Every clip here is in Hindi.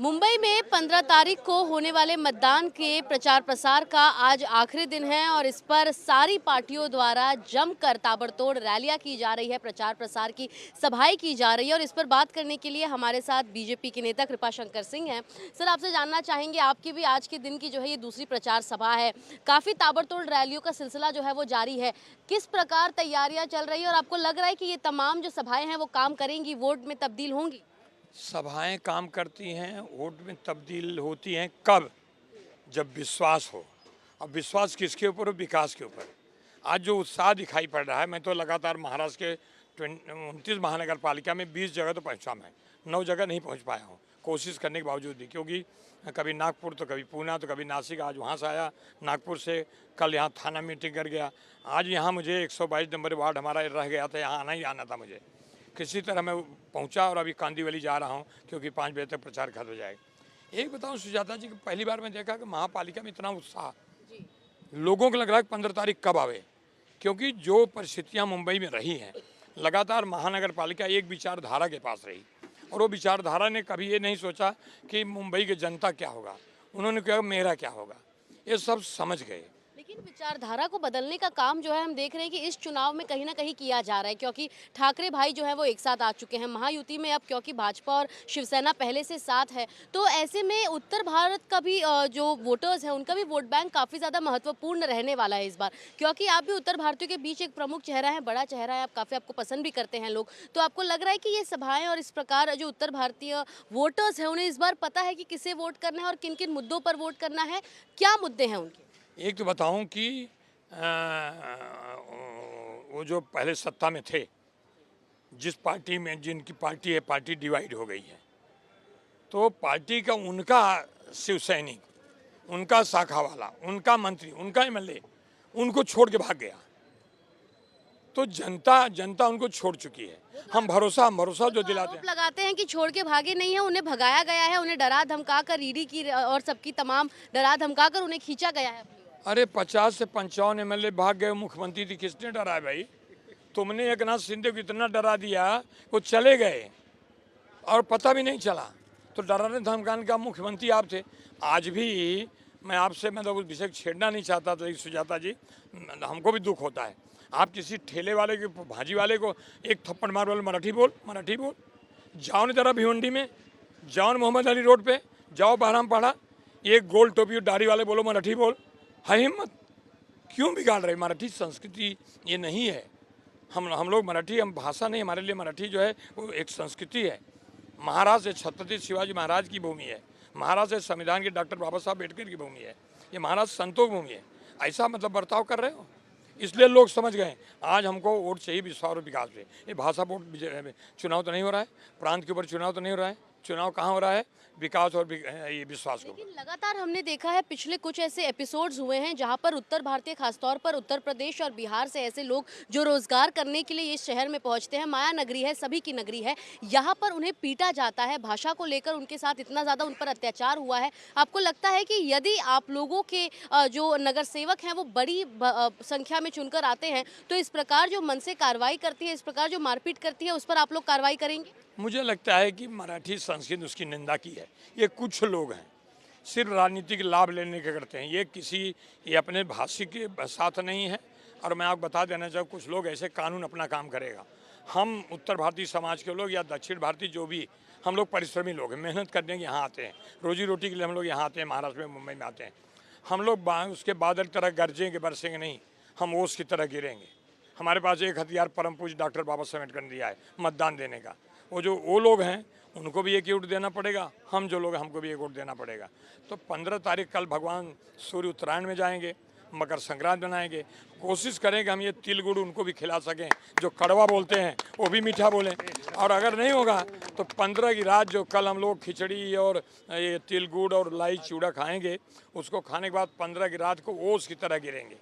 मुंबई में 15 तारीख को होने वाले मतदान के प्रचार प्रसार का आज आखिरी दिन है और इस पर सारी पार्टियों द्वारा जमकर ताबड़तोड़ रैलियां की जा रही है, प्रचार प्रसार की सभाएं की जा रही है। और इस पर बात करने के लिए हमारे साथ बीजेपी के नेता कृपाशंकर सिंह हैं। सर, आपसे जानना चाहेंगे, आपकी भी आज के दिन की जो है ये दूसरी प्रचार सभा है, काफ़ी ताबड़तोड़ रैलियों का सिलसिला जो है वो जारी है। किस प्रकार तैयारियाँ चल रही है और आपको लग रहा है कि ये तमाम जो सभाएँ हैं वो काम करेंगी, वोट में तब्दील होंगी? सभाएं काम करती हैं, वोट में तब्दील होती हैं कब? जब विश्वास हो। अब विश्वास किसके ऊपर हो? विकास के ऊपर। आज जो उत्साह दिखाई पड़ रहा है, मैं तो लगातार महाराष्ट्र के 29 महानगर पालिका में 20 जगह तो पहुंचा, मैं 9 जगह नहीं पहुंच पाया हूं, कोशिश करने के बावजूद भी, क्योंकि कभी नागपुर तो कभी पूना तो कभी नासिक। आज वहां से आया नागपुर से, कल यहाँ थाना मीटिंग कर गया। आज यहाँ मुझे 122 नंबर वार्ड हमारा रह गया था, यहाँ आना ही आना था मुझे। किसी तरह मैं पहुंचा और अभी कांदीवली जा रहा हूं, क्योंकि 5 बजे तक प्रचार खत्म हो जाएगा। एक बताऊं सुजाता जी कि पहली बार मैं देखा कि महापालिका में इतना उत्साह, लोगों को लग रहा है 15 तारीख कब आवे, क्योंकि जो परिस्थितियां मुंबई में रही हैं, लगातार महानगर पालिका एक विचारधारा के पास रही और वो विचारधारा ने कभी ये नहीं सोचा कि मुंबई की जनता क्या होगा, उन्होंने कहा मेरा क्या होगा। ये सब समझ गए। लेकिन विचारधारा को बदलने का काम जो है हम देख रहे हैं कि इस चुनाव में कहीं ना कहीं किया जा रहा है, क्योंकि ठाकरे भाई जो है वो एक साथ आ चुके हैं महायुति में। अब क्योंकि भाजपा और शिवसेना पहले से साथ है, तो ऐसे में उत्तर भारत का भी जो वोटर्स हैं उनका भी वोट बैंक काफ़ी ज़्यादा महत्वपूर्ण रहने वाला है इस बार, क्योंकि आप भी उत्तर भारतीयों के बीच एक प्रमुख चेहरा है, बड़ा चेहरा है, आप काफ़ी आपको पसंद भी करते हैं लोग। तो आपको लग रहा है कि ये सभाएं और इस प्रकार जो उत्तर भारतीय वोटर्स हैं उन्हें इस बार पता है कि किसे वोट करना है और किन किन मुद्दों पर वोट करना है, क्या मुद्दे हैं उनके? एक तो बताऊं कि वो जो पहले सत्ता में थे, जिस पार्टी में जिनकी पार्टी है, पार्टी डिवाइड हो गई है, तो पार्टी का उनका शिव सैनिक, उनका शाखा वाला, उनका मंत्री, उनका एमएलए उनको छोड़ के भाग गया। तो जनता उनको छोड़ चुकी है। हम भरोसा जो दिलाते हैं, लगाते हैं कि छोड़ के भागे नहीं है, उन्हें भगाया गया है, उन्हें डरा धमका कर ईडी की और सबकी तमाम डरा धमका कर उन्हें खींचा गया है। अरे 50 से 55 एमएलए भाग गए, मुख्यमंत्री थी, किसने डरा है भाई? तुमने एकनाथ शिंदे को इतना डरा दिया, वो चले गए और पता भी नहीं चला। तो डराने धमकाने का मुख्यमंत्री आप थे। आज भी मैं आपसे मतलब उस विषय छेड़ना नहीं चाहता, तो सुजाता जी हमको भी दुख होता है। आप किसी ठेले वाले के, भाजी वाले को एक थप्पड़ मार, बोले मराठी बोल, मराठी बोल। जाओ न जरा भिवंडी में, जाओ मोहम्मद अली रोड पे, जाओ बहराम पड़ा, एक गोल टोपी दाढ़ी वाले बोलो मराठी बोल। है हिम्मत? क्यों बिगाड़ रहे? मराठी संस्कृति ये नहीं है। हम लोग मराठी, हम भाषा नहीं, हमारे लिए मराठी जो है वो एक संस्कृति है। महाराष्ट्र छत्रपति शिवाजी महाराज की भूमि है, महाराष्ट्र संविधान के डॉक्टर बाबा साहब अम्बेडकर की भूमि है, ये महाराष्ट्र संतों की भूमि है। ऐसा मतलब बर्ताव कर रहे हो, इसलिए लोग समझ गए। आज हमको वोट चाहिए विश्वास और विकास पे। ये भाषा वोट चुनाव तो नहीं हो रहा है, प्रांत के ऊपर चुनाव तो नहीं हो रहा है, चुनाव कहाँ हो रहा है? विकास और ये विश्वास को। लेकिन लगातार हमने देखा है, पिछले कुछ ऐसे एपिसोड्स हुए हैं जहां पर उत्तर भारतीय, खासतौर पर उत्तर प्रदेश और बिहार से ऐसे लोग जो रोजगार करने के लिए इस शहर में पहुंचते हैं, माया नगरी है, सभी की नगरी है, यहाँ पर उन्हें पीटा जाता है, भाषा को लेकर उनके साथ इतना ज़्यादा उन पर अत्याचार हुआ है। आपको लगता है कि यदि आप लोगों के जो नगर सेवक हैं वो बड़ी संख्या में चुनकर आते हैं, तो इस प्रकार जो मन से कार्रवाई करती है, इस प्रकार जो मारपीट करती है, उस पर आप लोग कार्रवाई करेंगे? मुझे लगता है कि मराठी संस्कृति उसकी निंदा की है। ये कुछ लोग हैं सिर्फ राजनीतिक लाभ लेने के करते हैं, ये अपने भाषी के साथ नहीं है। और मैं आपको बता देना चाहूँ, कुछ लोग ऐसे कानून अपना काम करेगा। हम उत्तर भारतीय समाज के लोग या दक्षिण भारतीय जो भी, हम लोग परिश्रमी लोग हैं, मेहनत करने के यहाँ आते हैं, रोजी रोटी के लिए हम लोग यहाँ आते हैं, महाराष्ट्र में, मुंबई में आते हैं। हम लोग उसके बादल की तरह गरजेंगे बरसेंगे नहीं, हम ओस की तरह गिरेंगे। हमारे पास एक हथियार परम पूज्य डॉक्टर बाबा साहब अम्बेडकर ने दिया है, मतदान देने का। वो लोग हैं उनको भी एक वोट देना पड़ेगा, हम जो लोग हैं हमको भी एक वोट देना पड़ेगा। तो 15 तारीख कल भगवान सूर्य उत्तरायण में जाएंगे, मकर संक्रांति मनाएंगे। कोशिश करेंगे हम ये तिल गुड़ उनको भी खिला सकें, जो कड़वा बोलते हैं वो भी मीठा बोलें। और अगर नहीं होगा तो 15 की रात जो कल हम लोग खिचड़ी और ये तिल गुड़ और लाई चूड़ा खाएंगे, उसको खाने के बाद 15 की रात को ओस की तरह गिरेंगे।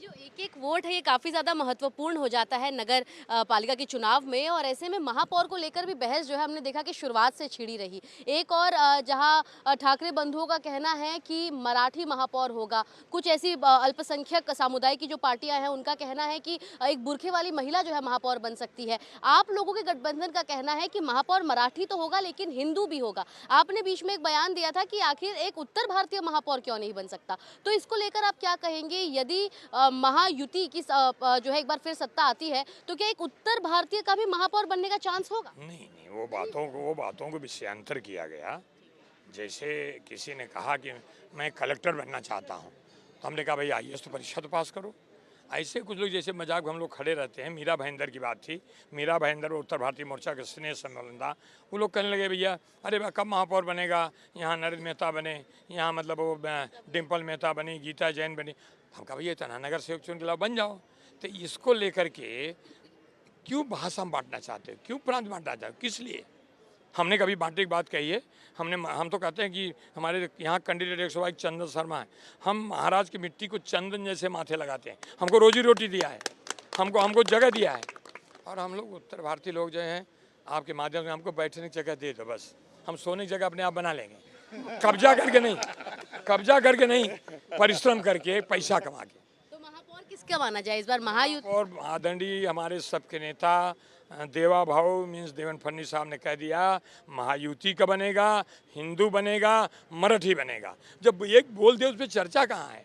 जो एक वोट है ये काफ़ी ज़्यादा महत्वपूर्ण हो जाता है नगर पालिका के चुनाव में, और ऐसे में महापौर को लेकर भी बहस जो है हमने देखा कि शुरुआत से छिड़ी रही। एक और जहां ठाकरे बंधुओं का कहना है कि मराठी महापौर होगा, कुछ ऐसी अल्पसंख्यक समुदाय की जो पार्टियां हैं उनका कहना है कि एक बुरखे वाली महिला जो है महापौर बन सकती है। आप लोगों के गठबंधन का कहना है कि महापौर मराठी तो होगा लेकिन हिंदू भी होगा। आपने बीच में एक बयान दिया था कि आखिर एक उत्तर भारतीय महापौर क्यों नहीं बन सकता, तो इसको लेकर आप क्या कहेंगे? यदि महायुति की जो है एक बार फिर सत्ता आती है तो क्या एक उत्तर भारतीय का भी महापौर बनने का चांस होगा? नहीं, वो बातों को विषयांतर किया गया। जैसे किसी ने कहा कि मैं कलेक्टर बनना चाहता हूँ, तो हमने कहा भाई आईएएस तो परीक्षा तो पास करो। ऐसे कुछ लोग जैसे मजाक में हम लोग खड़े रहते हैं। मीरा भाईंदर की बात थी, मीरा भाईंदर उत्तर भारतीय मोर्चा के स्नेह सम्मेलन था, वो लोग कहने लगे भैया अरे भाई कब महापौर बनेगा, यहाँ नरेंद्र मेहता बने, यहाँ मतलब वो डिम्पल मेहता बनी, गीता जैन बनी। हम कहा भैया इतना नगर सेवक चुन के लाओ, बन जाओ। तो इसको लेकर के क्यों भाषा बांटना चाहते हो, क्यों प्रांत बांटना चाहते हो, किस लिए? हमने कभी बांटने की बात कही है? हम तो कहते हैं कि हमारे यहाँ कैंडिडेट 122 चंदन शर्मा है, हम महाराज की मिट्टी को चंदन जैसे माथे लगाते हैं। हमको रोजी रोटी दिया है, हमको जगह दिया है, और हम लोग उत्तर भारतीय लोग जो हैं आपके माध्यम से हमको बैठने की जगह दे दो, बस हम सोने की जगह अपने आप बना लेंगे। कब्जा करके नहीं, परिश्रम करके, पैसा कमा के। तो महापौर किसका माना जाए इस बार? महायुति और आदरणीय हमारे सबके नेता देवा भाव मीन्स देवेंद्र फडणवीस साहब ने कह दिया महायुति का बनेगा, हिंदू बनेगा, मराठी बनेगा। जब एक बोल दिया उस पर चर्चा कहाँ है?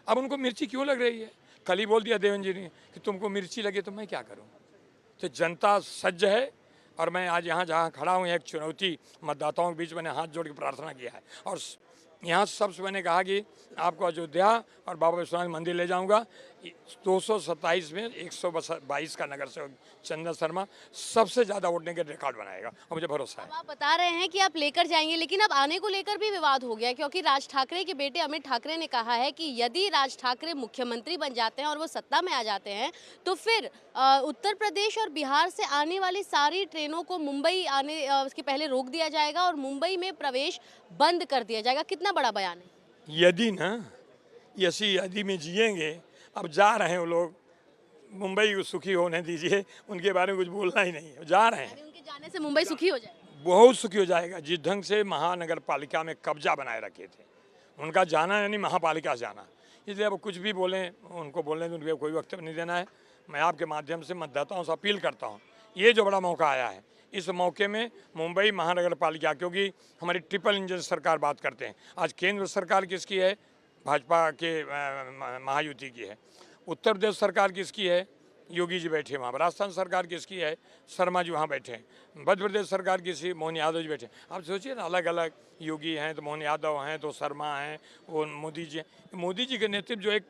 अब उनको मिर्ची क्यों लग रही है? कल ही बोल दिया देवेंद्र जी ने कि तुमको मिर्ची लगे तो मैं क्या करूँ। तो जनता सज्ज है, और मैं आज यहाँ जहाँ खड़ा हूँ एक चुनौती मतदाताओं के बीच मैंने हाथ जोड़ के प्रार्थना किया है, और यहाँ सबसे मैंने कहा कि आपको अयोध्या और बाबा विश्वनाथ मंदिर ले जाऊंगा। 227 में 122 का नगर सेवक चंदन शर्मा सबसे ज़्यादा वोट के रिकॉर्ड बनाएगा, और मुझे भरोसा है। आप बता रहे हैं कि आप लेकर जाएंगे, लेकिन अब आने को लेकर भी विवाद हो गया, क्योंकि राज ठाकरे के बेटे अमित ठाकरे ने कहा है कि यदि राज ठाकरे मुख्यमंत्री बन जाते हैं और वो सत्ता में आ जाते हैं तो फिर उत्तर प्रदेश और बिहार से आने वाली सारी ट्रेनों को मुंबई आने उसके पहले रोक दिया जाएगा और मुंबई में प्रवेश बंद कर दिया जाएगा। कितना बड़ा बयान है? यदि में जिएंगे, अब जा रहे हैं वो लोग, मुंबई को सुखी होने दीजिए, उनके बारे में कुछ बोलना ही नहीं है। जा रहे हैं, उनके जाने से मुंबई सुखी हो जाएगी, बहुत सुखी हो जाएगा। जिस ढंग से महानगर पालिका में कब्जा बनाए रखे थे, उनका जाना यानी महापालिका जाना। इसलिए अब कुछ भी बोलें, उनको बोलने में उनको कोई वक्त नहीं देना है। मैं आपके माध्यम से मतदाताओं से अपील करता हूँ, ये जो बड़ा मौका आया है, इस मौके में मुंबई महानगर पालिका, क्योंकि हमारी ट्रिपल इंजन सरकार बात करते हैं, आज केंद्र सरकार किसकी है? भाजपा के महायुति की है। उत्तर प्रदेश सरकार किसकी है? योगी जी बैठे वहाँ। राजस्थान सरकार किसकी है? शर्मा जी वहाँ बैठे हैं। मध्य प्रदेश सरकार किसी? मोहन यादव जी बैठे। आप सोचिए ना, अलग अलग योगी हैं तो मोहन यादव हैं तो शर्मा हैं, वो मोदी जी हैं। मोदी जी के नेतृत्व जो एक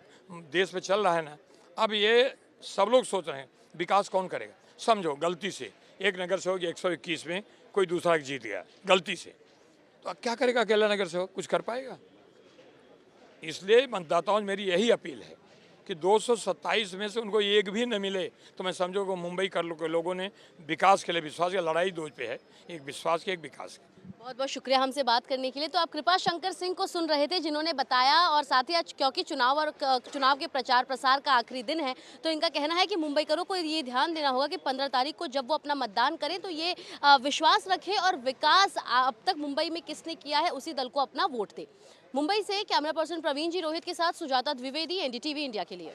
देश में चल रहा है ना, अब ये सब लोग सोच रहे हैं विकास कौन करेगा। समझो गलती से एक नगर सेवक 121 में कोई दूसरा जीत गया गलती से, तो अब क्या करेगा अकेला नगर सेवक? कुछ कर पाएगा? इसलिए मतदाताओं में मेरी यही अपील है कि 227 में से उनको एक भी न मिले तो मैं समझो कि मुंबई के लोगों ने विकास के लिए विश्वास किया। लड़ाई दो पे है, एक विश्वास की, एक विकास की। बहुत बहुत शुक्रिया हमसे बात करने के लिए। तो आप कृपा शंकर सिंह को सुन रहे थे, जिन्होंने बताया, और साथ ही आज क्योंकि चुनाव के प्रचार प्रसार का आखिरी दिन है, तो इनका कहना है कि मुंबईकरों को ये ध्यान देना होगा कि 15 तारीख को जब वो अपना मतदान करें तो ये विश्वास रखें और विकास अब तक मुंबई में किसने किया है उसी दल को अपना वोट दे। मुंबई से कैमरा पर्सन प्रवीण जी रोहित के साथ सुजाता द्विवेदी, एनडीटीवी इंडिया के लिए।